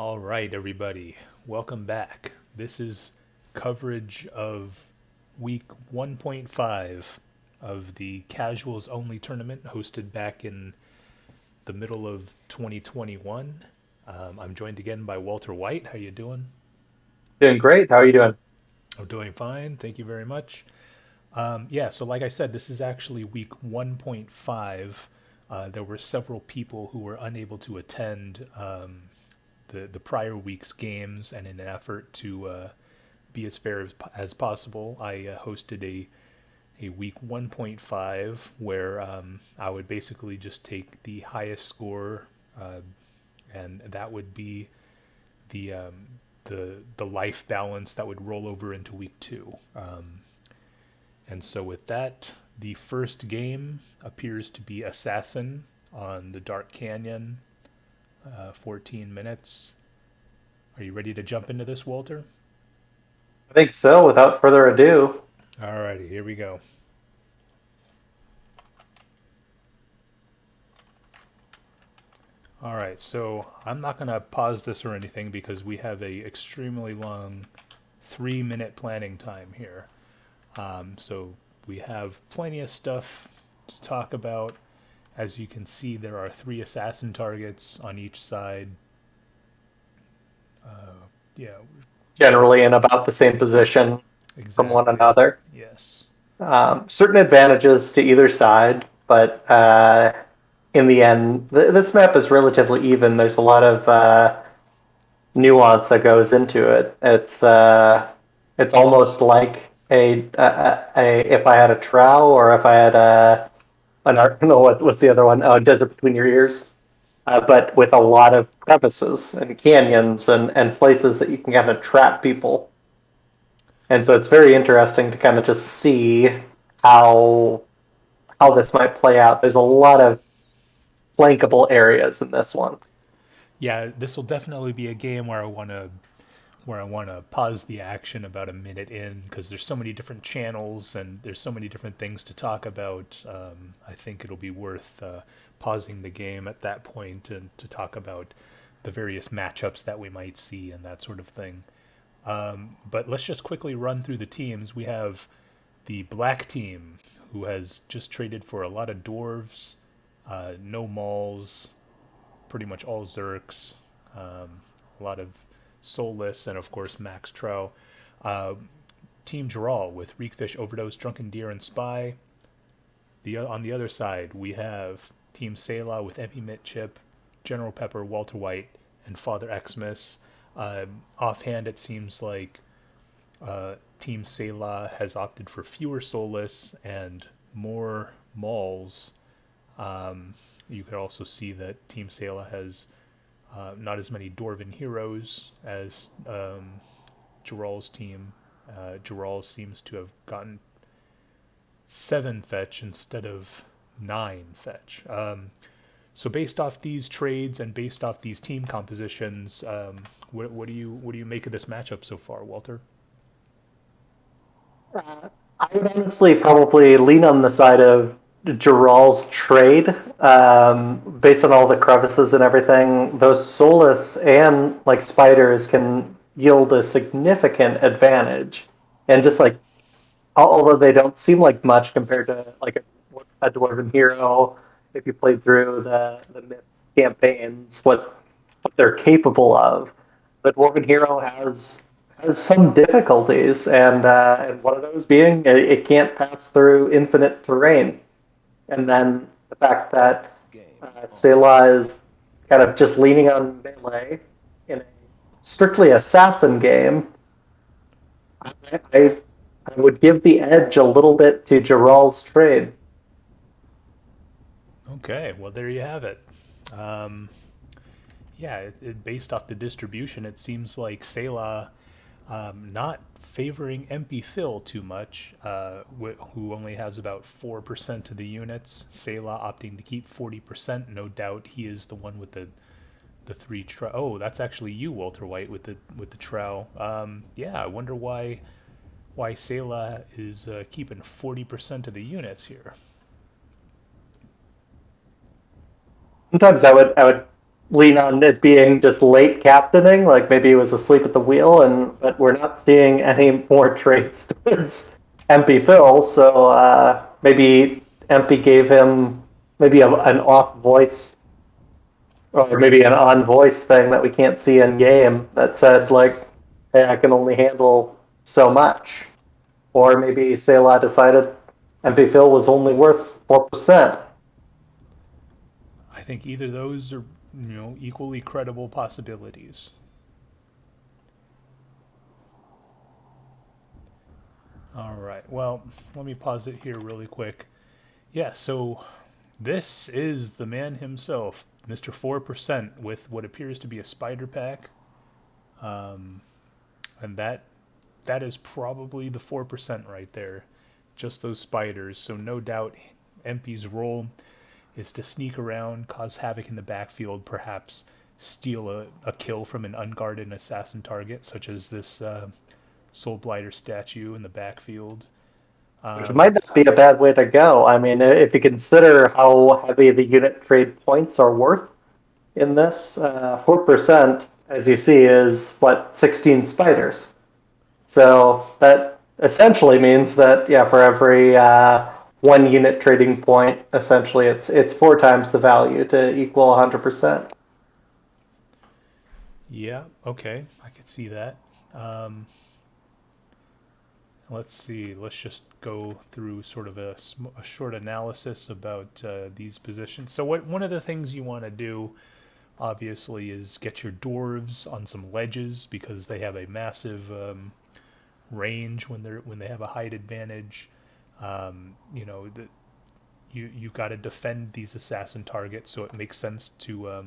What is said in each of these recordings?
All right, everybody, welcome back. This is coverage of week 1.5 of the casuals only tournament hosted back in the middle of 2021. I'm joined again by Walter Wight. How you doing? Doing great. How are you doing? I'm doing fine. Thank you very much. Yeah, so like I said, this is actually week 1.5. There were several people who were unable to attend the prior week's games, and in an effort to be as fair as possible, I hosted a week 1.5 where I would basically just take the highest score, and that would be the the life balance that would roll over into week two. And so with that, the first game appears to be Assassin on the Dark Canyon, 14 minutes. Are you ready to jump into this, Walter? I think so. Without further ado, Alrighty, here we go. All right, so I'm not gonna pause this or anything because we have a extremely long 3 minute planning time here. So we have plenty of stuff to talk about. As you can see, there are three assassin targets on each side. Yeah, generally in about the same position from one exactly. another. Yes. Certain advantages to either side, but in the end, this map is relatively even. There's a lot of nuance that goes into it. It's almost like a if I had a trowel or if I had an art. No, what's the other one? Oh, desert between your ears. But with a lot of crevices and canyons and places that you can kind of trap people. And so it's very interesting to kind of just see how how this might play out. There's a lot of flankable areas in this one. Yeah, this will definitely be a game where I want to pause the action about a minute in because there's so many different channels and there's so many different things to talk about. I think it'll be worth pausing the game at that point to talk about the various matchups that we might see and that sort of thing. But let's just quickly run through the teams. We have the black team, who has just traded for a lot of dwarves, no mauls, pretty much all zerks, a lot of soulless, and of course Max Trow. Uh, Team Geralt with Reekfish, Overdose, Drunken Deer, and Spy. On the other side, we have Team Selah with Empty Mitt Chip, General Pepper, Walter White, and Father Xmas. Offhand, it seems like Team Selah has opted for fewer soulless and more mauls. You could also see that Team Selah has not as many Dwarven heroes as Geralt's team. Geralt seems to have gotten 7 fetch instead of 9 fetch. So based off these trades and based off these team compositions, what do you make of this matchup so far, Walter? I would honestly probably lean on the side of Geral's trade, based on all the crevices and everything. Those soulless and like spiders can yield a significant advantage, and just like although they don't seem like much compared to like a dwarven hero, if you played through the myth campaigns, what they're capable of, the dwarven hero has some difficulties, and one of those being it can't pass through infinite terrain, and then the fact that Selah is kind of just leaning on melee in a strictly assassin game. I I would give the edge a little bit to Geralt's trade. Okay, well there you have it. Um, yeah, based off the distribution, it seems like Selah not favoring MP Phil too much, who only has about 4% of the units. Selah opting to keep 40%. No doubt he is the one with the three trow. Oh, that's actually you, Walter White, with the trow. Yeah, I wonder why Selah is keeping 40% of the units here. Sometimes I would lean on it being just late captaining, like maybe he was asleep at the wheel, and but we're not seeing any more trades towards MP Phil. So maybe MP gave him maybe an off voice or maybe an on voice thing that we can't see in game that said like, "Hey, I can only handle so much," or maybe Selah decided MP Phil was only worth 4%. I think either those are, equally credible possibilities. All right. Well, let me pause it here really quick. Yeah, so this is the man himself, Mr. 4%, with what appears to be a spider pack. And that is probably the 4% right there. Just those spiders. So no doubt MP's role is to sneak around, cause havoc in the backfield, perhaps steal a kill from an unguarded assassin target, such as this Soulblighter statue in the backfield. Which might not be a bad way to go. I mean, if you consider how heavy the unit trade points are worth in this, 4%, as you see, is what, 16 spiders. So that essentially means that, yeah, for every one unit trading point, essentially it's four times the value to equal 100%. Yeah, okay, I could see that. Um, let's see, let's just go through sort of a short analysis about these positions. So, one of the things you want to do, obviously, is get your dwarves on some ledges because they have a massive range when they have a height advantage. You know, you got to defend these assassin targets, so it makes sense to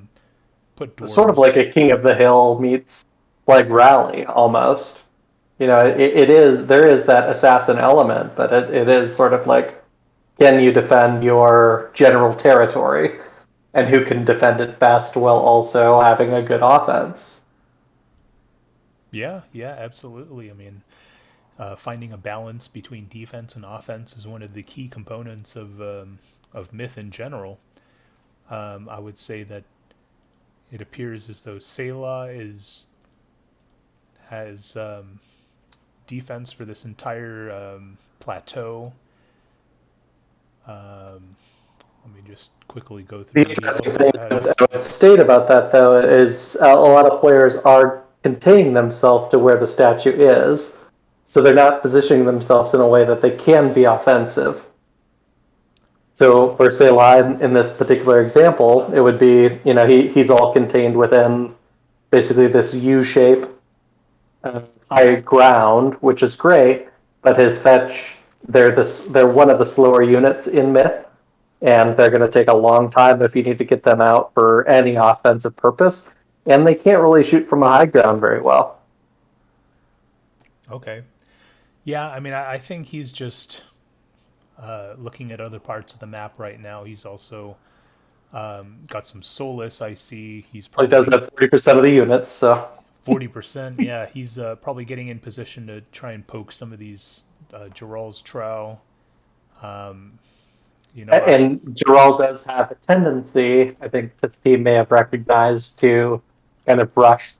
put It's sort of like dwarves. a King of the Hill meets like Rally almost. You know, it is, there is that assassin element, but it is sort of like, can you defend your general territory, and who can defend it best while also having a good offense? Yeah, yeah, absolutely. I mean, finding a balance between defense and offense is one of the key components of myth in general. I would say that it appears as though Selah is has defense for this entire plateau. Um, Let me just quickly go The through. He interesting also thing has. I would state about that, though, is a lot of players are containing themselves to where the statue is, so they're not positioning themselves in a way that they can be offensive. So for Selah, in this particular example, it would be, you know, he's all contained within basically this U shape, high ground, which is great, but his fetch, they're one of the slower units in Myth, and they're going to take a long time if you need to get them out for any offensive purpose, and they can't really shoot from a high ground very well. Okay. Yeah, I mean, I think he's just looking at other parts of the map right now. He's also got some Solus. I see. He's He does probably have 30% of the units, so 40%. Yeah, he's probably getting in position to try and poke some of these Geral's Trow. Um, I and Giral does have a tendency, I think this team may have recognized, to kind of rush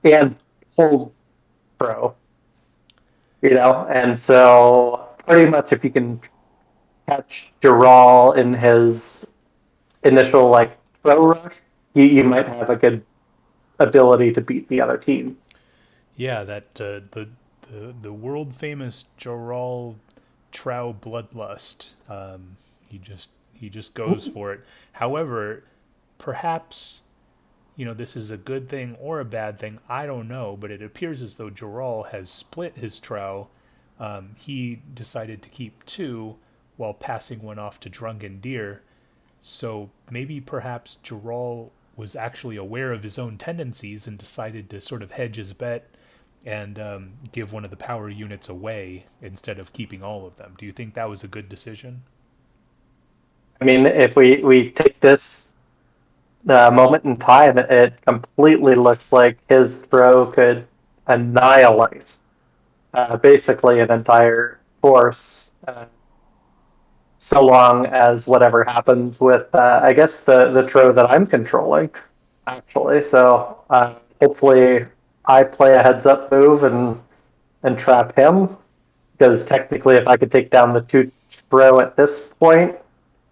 and hold pro, you know, and so pretty much if you can catch Giral in his initial like pro rush, you might have a good ability to beat the other team. yeah, that the world famous Joral Trow bloodlust. He just goes for it. However, perhaps this is a good thing or a bad thing. I don't know, but it appears as though Joral has split his Trow. He decided to keep two while passing one off to Drunken Deer. So maybe perhaps Joral was actually aware of his own tendencies and decided to sort of hedge his bet and give one of the power units away instead of keeping all of them. Do you think that was a good decision? I mean, if we take this moment in time, it completely looks like his throw could annihilate basically an entire force. So long as whatever happens with, I guess the throw that I'm controlling. actually. So hopefully, I play a heads up move and trap him. Because technically, if I could take down the two Tro at this point,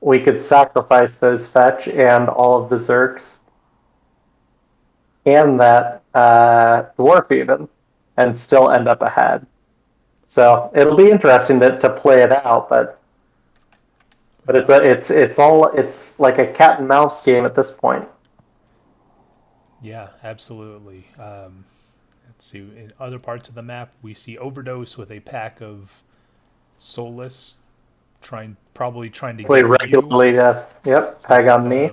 we could sacrifice those fetch and all of the Zergs and that dwarf even, and still end up ahead. So it'll be interesting to play it out, but Yeah. it's like a cat and mouse game at this point. Yeah, absolutely. Let's see. In other parts of the map, we see Overdose with a pack of Soulless, probably trying to Play get you. regularly. Yep, peg With on me.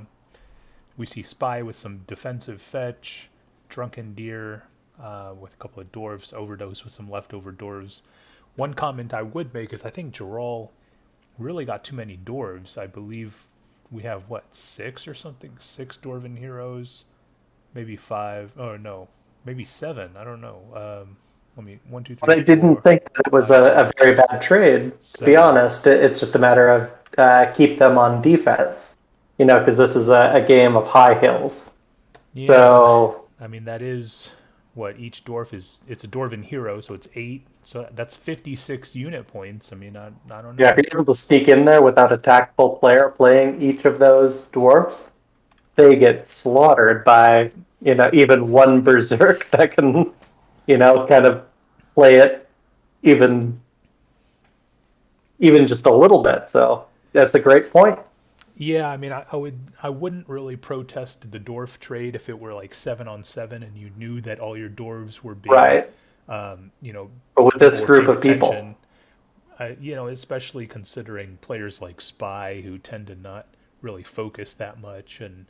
we see Spy with some defensive fetch, Drunken Deer with a couple of dwarves, Overdose with some leftover dwarves. One comment I would make is I think Geralt really got too many dwarves. I believe we have what, six or something? Six dwarven heroes, maybe five. Oh no, maybe seven. I don't know. Let me one, two, But three, I didn't four, think that it was five, a six, very bad trade. To be seven. honest, it's just a matter of keep them on defense. Because this is a game of high hills. Yeah, but So I mean that is what each dwarf is. It's a dwarven hero, so it's eight. So that's 56 unit points. I mean, I don't yeah, if know. you're able to sneak in there without a tactful player playing each of those dwarfs, they get slaughtered by even one berserk that can kind of play it even just a little bit. So that's a great point. Yeah, I mean, I wouldn't really protest the dwarf trade if it were like 7 on 7 and you knew that all your dwarves were being, Right. you know, But with people this were group paying of people, attention. Especially considering players like Spy who tend to not really focus that much, and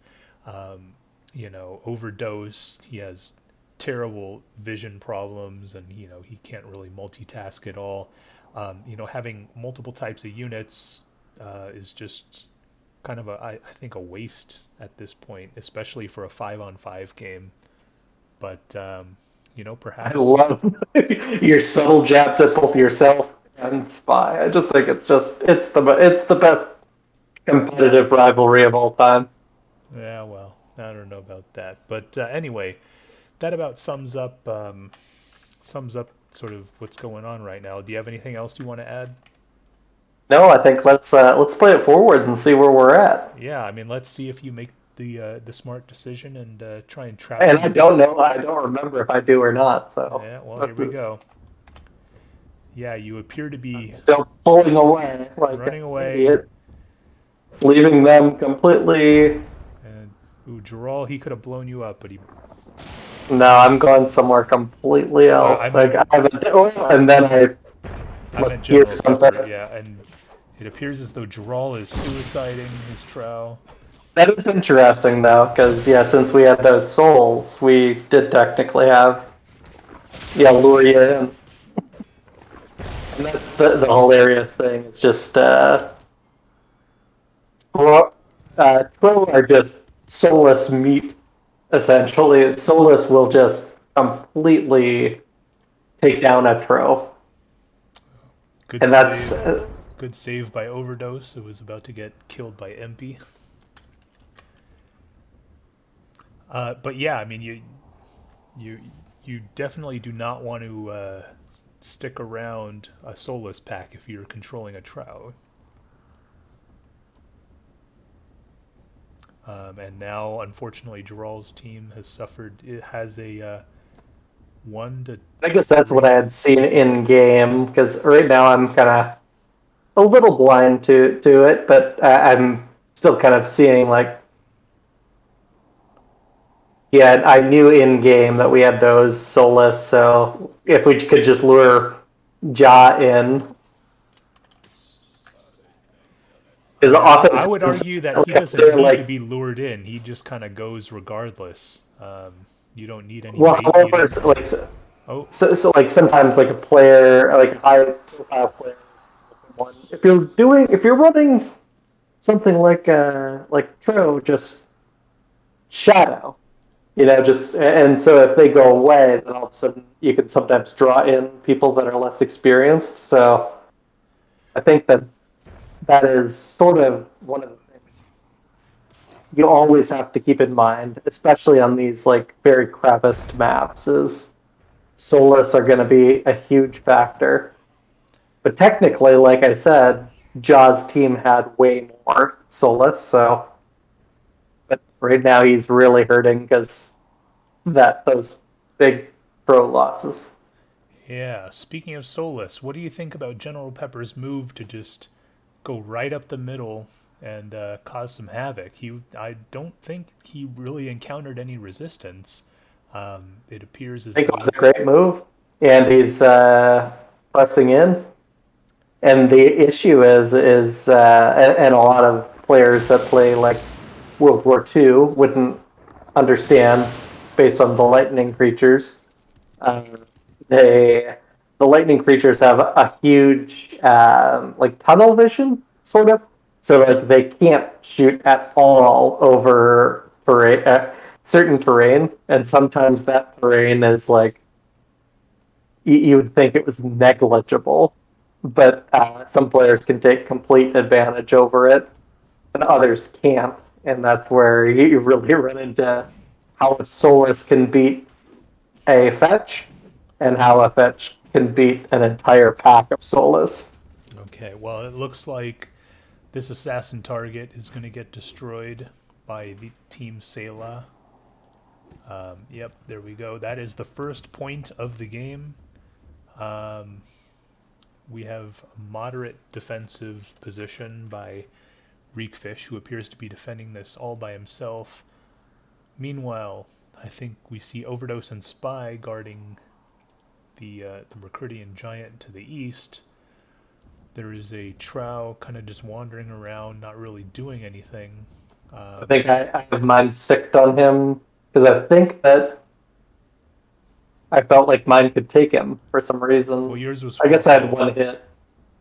Overdose. He has terrible vision problems, and he can't really multitask at all. Having multiple types of units is just kind of I think a waste at this point, especially for a 5 on 5 game. But I perhaps. love your subtle jabs at both yourself and Spy. I just think it's the best competitive rivalry of all time. Yeah, well, I don't know about that, but anyway, that about sums up sort of what's going on right now. Do you have anything else you want to add? No, I think let's play it forward and see where we're at. Yeah, I mean, let's see if you make the smart decision and try and trap And I some. don't know, I don't remember if I do or not. So Yeah, well, here we go. Yeah, you appear to I'm be still pulling away like an running away, idiot, leaving them completely. and ooh, Geralt, he could have blown you up, but he. No, I'm going somewhere completely I else. Like meant I have and then I I must meant hear General something. Pepper. Yeah, and it appears as though Geralt is suiciding his trow. That is interesting though, because yeah, since we had those souls, we did technically have lure you in, and that's the hilarious thing. It's just Tro are just soulless meat essentially. Soulless will just completely take down a Tro, Good and that's save. Good save by Overdose. It was about to get killed by MP. But yeah, I mean, you you definitely do not want to stick around a soulless pack if you're controlling a trout. And now, unfortunately, Geralt's team has suffered. It has a 1 to I guess that's what I 3. had seen in game. Because right now I'm kind of a little blind to it, but I'm still kind of seeing like yeah, I knew in game that we had those soulless, so if we could just lure Ja in, because I would oftentimes argue that like he a doesn't player need to like be lured in. He just kind of goes regardless. You don't need any well, bait. You however, don't. Oh, so like sometimes like a player like a high profile player, someone if you're running something like Tro, just shadow. Just and so if they go away, then all of a sudden you can sometimes draw in people that are less experienced. So I think that is sort of one of the things you always have to keep in mind, especially on these like very creviced maps, is Solus are going to be a huge factor. But technically, like I said, Jaw's team had way more Solus, so but right now he's really hurting because that those big pro losses. Yeah. Speaking of Solus, what do you think about General Pepper's move to just go right up the middle and cause some havoc? I don't think he really encountered any resistance. It appears I as think though it was a he's great move, and he's pressing in. And the issue and a lot of players that play like World War II wouldn't understand based on the lightning creatures. Uh, they the lightning creatures have a huge like tunnel vision, sort of. So like they can't shoot at all over terrain, certain terrain, and sometimes that terrain is like you would think it was negligible, but some players can take complete advantage over it, and others can't, and that's where you really run into how a Solus can beat a fetch, and how a fetch can beat an entire pack of Solus. okay. Well, it looks like this assassin target is going to get destroyed by the Team Selah. Yep, there we go. That is the first point of the game. Um, we have a moderate defensive position by Reekfish, who appears to be defending this all by himself. Meanwhile, I think we see Overdose and Spy guarding the Mercurian Giant to the east. There is a Trow kind of just wandering around, not really doing anything. I think I have mine sicked on him because I think that I felt like mine could take him for some Well, reason. yours was I full guess I had health. one hit.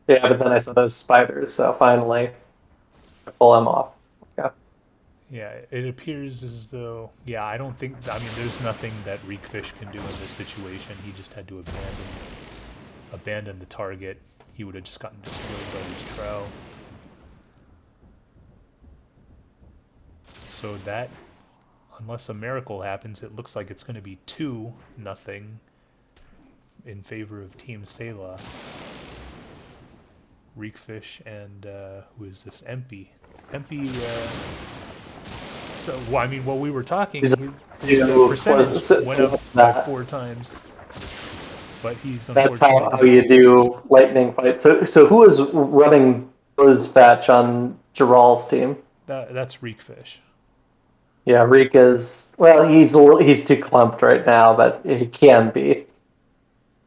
Yeah, but then I saw those spiders, so finally I pull him off. Yeah. Yeah, it appears as though. Yeah, I don't think. I mean, there's nothing that Reekfish can do in this situation. He just had to abandon the target. He would have just gotten destroyed by this Trow. So that, unless a miracle happens, it looks like it's going to be 2-0 in favor of Team Selah. Reekfish and who is this? Empy. Empy. So, well, I mean, while we were talking, his percentage went up by 4 times, but he's That's unfortunately. how you do lightning fights. So who is running Rose Batch on Geral's team? That's Reekfish. Yeah, Rika's well, he's too clumped right now, but he can be.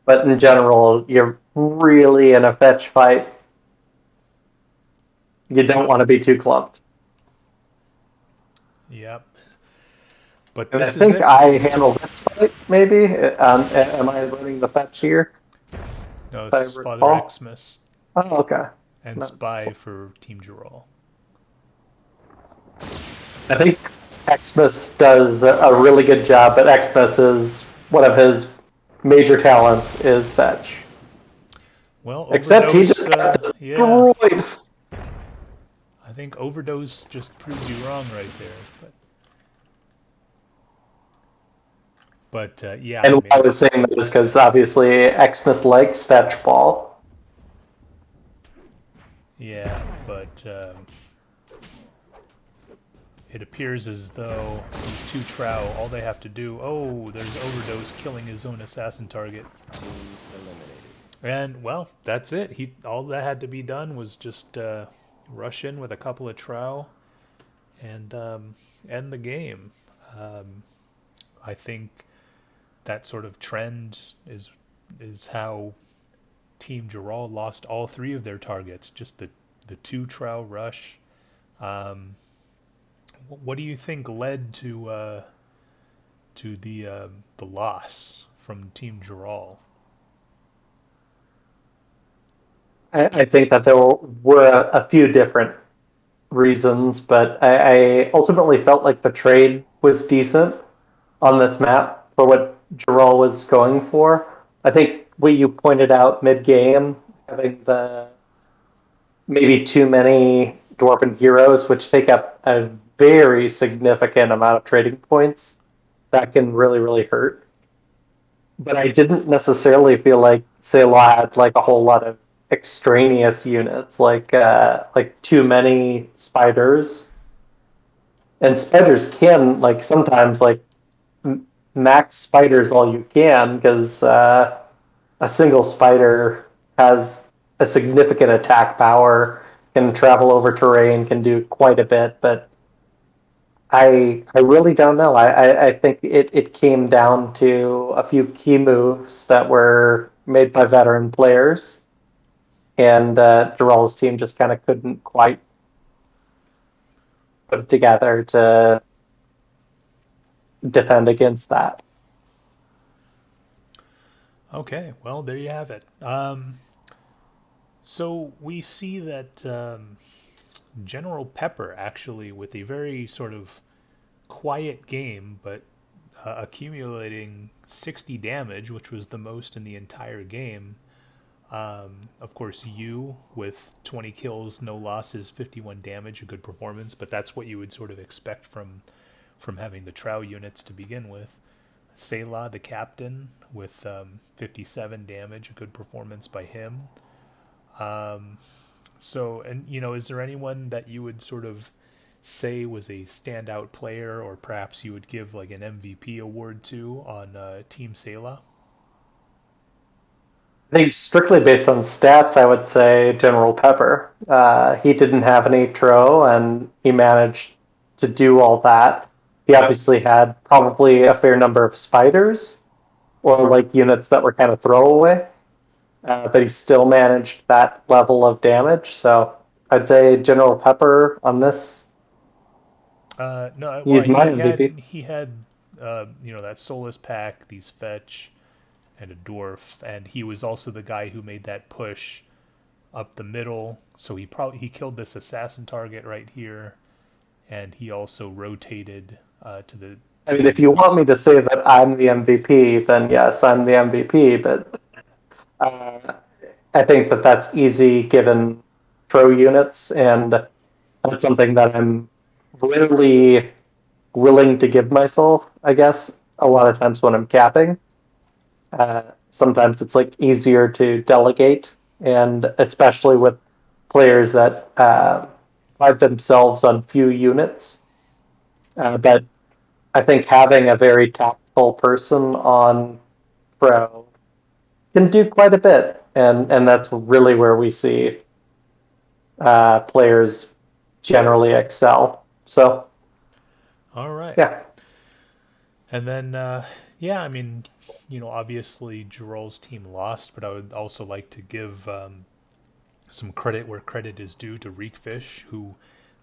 But in general, you're really in a fetch fight. You don't want to be too clumped. Yep. But And I this is think it. I handle this fight, maybe. Am I running the fetch here? No, If I this is Father recall. Xmas Oh, okay. and No, Spy so for Team Geralt. I think Xmas does a really good job, but Xmas is one of his major talents is fetch. Well, Except he Overdose, just got yeah. destroyed. I think Overdose just proved you wrong right there. But yeah, And I why I mean, was saying that is because obviously Xmas likes fetch ball. yeah, but it appears as though these two Trow, all they have to do. Oh, there's Overdose killing his own assassin target. And well, that's it. All that had to be done was just rush in with a couple of Trow and end the game. Um, I think that sort of trend is how Team Geralt lost all three of their targets. Just the two Trow rush. Um, what do you think led to the loss from Team Geralt? I think that there were a few different reasons, but I ultimately felt like the trade was decent on this map for what Geralt was going for. I think what you pointed out mid game, having the maybe too many dwarven heroes, which take up a very significant amount of trading points that can really, really hurt. But I didn't necessarily feel like Selah had like a whole lot of extraneous units, like too many spiders. And spiders can like sometimes like max spiders all you can because a single spider has a significant attack power, can travel over terrain, can do quite a bit, but I really don't know. I think it came down to a few key moves that were made by veteran players, and Gerald's team just kind of couldn't quite put it together to defend against that. Okay, well, there you have it. So we see that General Pepper actually, with a very sort of quiet game, but accumulating 60 damage, which was the most in the entire game. Of course, you with 20 kills, no losses, 51 damage, a good performance, but that's what you would sort of expect from having the Trow units to begin with. Selah, the captain, with 57 damage, a good performance by him. So, and is there anyone that you would sort of say was a standout player, or perhaps you would give like an MVP award to on Team Selah? I think strictly based on stats, I would say General Pepper. He didn't have any Tro, and he managed to do all that. He obviously had probably a fair number of spiders or like units that were kind of throwaway, but he still managed that level of damage. So I'd say General Pepper on this. No, well, He's he, my he had MVP. he had that Solus pack, these fetch, and a dwarf, and he was also the guy who made that push up the middle. So he killed this assassin target right here, and he also rotated to the I to mean, if the you want me to say that I'm the MVP, then yes, I'm the MVP. But uh, I think that that's easy given pro units, and that's something that I'm rarely willing to give myself. I guess a lot of times when I'm capping, sometimes it's like easier to delegate, and especially with players that pride themselves on few units. But I think having a very tactful person on pro can do quite a bit, and that's really where we see players generally excel. So all right. yeah, And then, yeah, I mean, obviously Gerald's team lost, but I would also like to give some credit where credit is due to Reekfish, who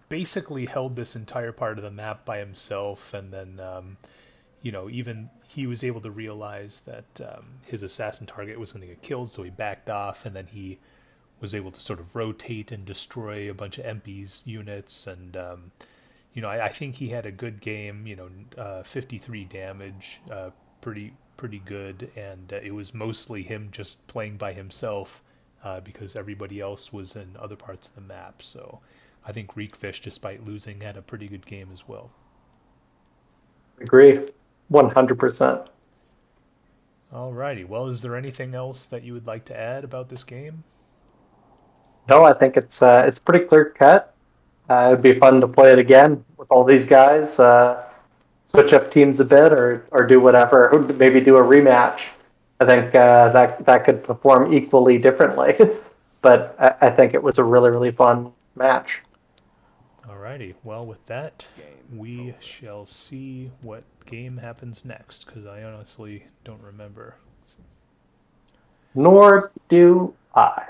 basically held this entire part of the map by himself, and then, even he was able to realize that his assassin target was going to get killed, so he backed off, and then he was able to sort of rotate and destroy a bunch of MP's units, and I think he had a good game. 53 damage, pretty good, and it was mostly him just playing by himself because everybody else was in other parts of the map. So I think Reekfish, despite losing, had a pretty good game as well. agree, 100%. Alrighty. Well, is there anything else that you would like to add about this game? No, I think it's pretty clear cut. It'd be fun to play it again with all these guys. Switch up teams a bit, or do whatever. Maybe do a rematch. I think that could perform equally differently. But I think it was a really really fun match. Alrighty. Well, with that, we shall see what game happens next, because I honestly don't remember. Nor do I.